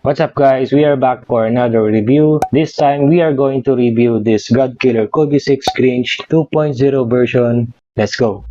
What's up guys, we are back for another review. This time we are going to review this God Killer Kobe 6 Cringe 2.0 version. Let's go!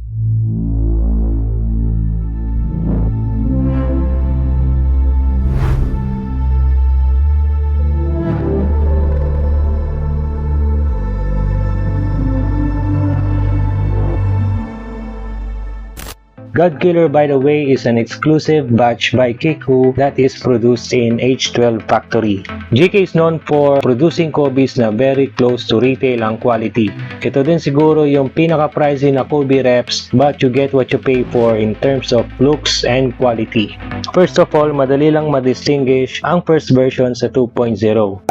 God Killer, by the way, is an exclusive batch by Kiku that is produced in H12 Factory. GK is known for producing Kobe's na very close to retail ang quality. Ito din siguro yung pinaka-pricey na Kobe reps, but you get what you pay for in terms of looks and quality. First of all, madali lang ma-distinguish ang first version sa 2.0.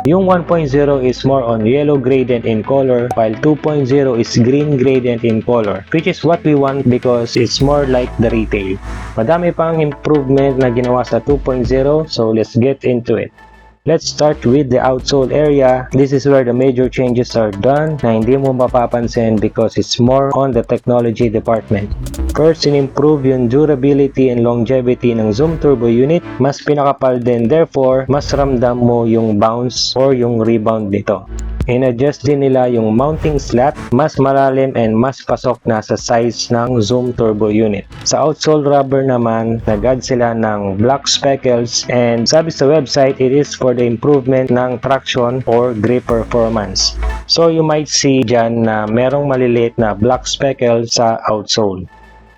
Yung 1.0 is more on yellow gradient in color, while 2.0 is green gradient in color, which is what we want because it's more like the retail. Madami pang improvement na ginawa sa 2.0, so let's get into it. Let's start with the outsole area. This is where the major changes are done na hindi mo mapapansin because it's more on the technology department. First, in-improve yung durability and longevity ng Zoom Turbo unit. Mas pinakapal din, therefore, mas ramdam mo yung bounce or yung rebound nito. In-adjust din nila yung mounting slot, mas malalim and mas pasok na sa size ng Zoom Turbo unit. Sa outsole rubber naman, nag-add sila ng black speckles and sabi sa website, it is for the improvement ng traction or grip performance. So you might see dyan na merong maliliit na black speckles sa outsole.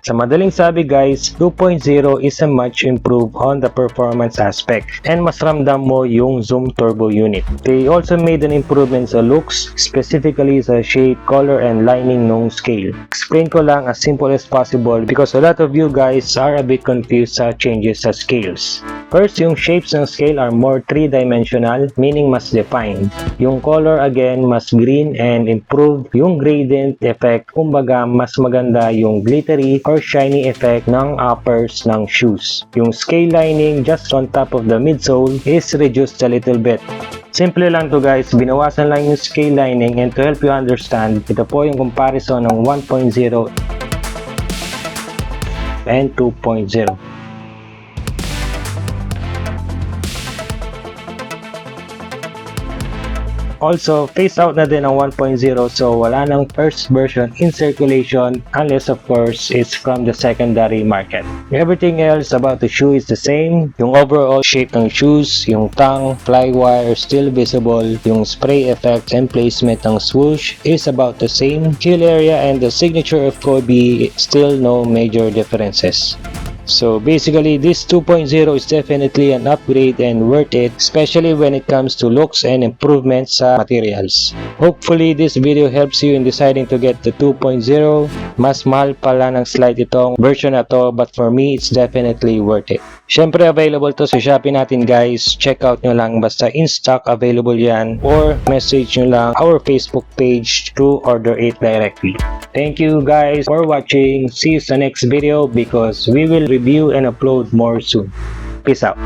Sa madaling sabi guys, 2.0 is a much improved on the performance aspect and mas ramdam mo yung Zoom Turbo unit. They also made an improvement sa looks, specifically sa shape, color, and lining ng scale. Explain ko lang as simple as possible because a lot of you guys are a bit confused sa changes sa scales. First, yung shapes ng scale are more 3-dimensional, meaning mas defined. Yung color again, mas green and improved. Yung gradient effect, kumbaga mas maganda yung glittery or shiny effect ng uppers ng shoes. Yung scale lining just on top of the midsole is reduced a little bit. Simple lang to guys, binawasan lang yung scale lining and to help you understand, ito po yung comparison ng 1.0 and 2.0. Also, phase out na din ang 1.0 so wala nang first version in circulation unless of course it's from the secondary market. Everything else about the shoe is the same. Yung overall shape ng shoes, yung tongue, flywire still visible, yung spray effect and placement ng swoosh is about the same. Heel area and the signature of Kobe, still no major differences. So basically, this 2.0 is definitely an upgrade and worth it, especially when it comes to looks and improvements sa materials. Hopefully, this video helps you in deciding to get the 2.0. Mas mahal pala ng slight itong version na to, but for me, it's definitely worth it. Syempre, available to sa Shopee natin guys. Check out nyo lang, basta in stock available yan, or message nyo lang our Facebook page to order it directly. Thank you guys for watching. See you sa next video because we will review and upload more soon. Peace out.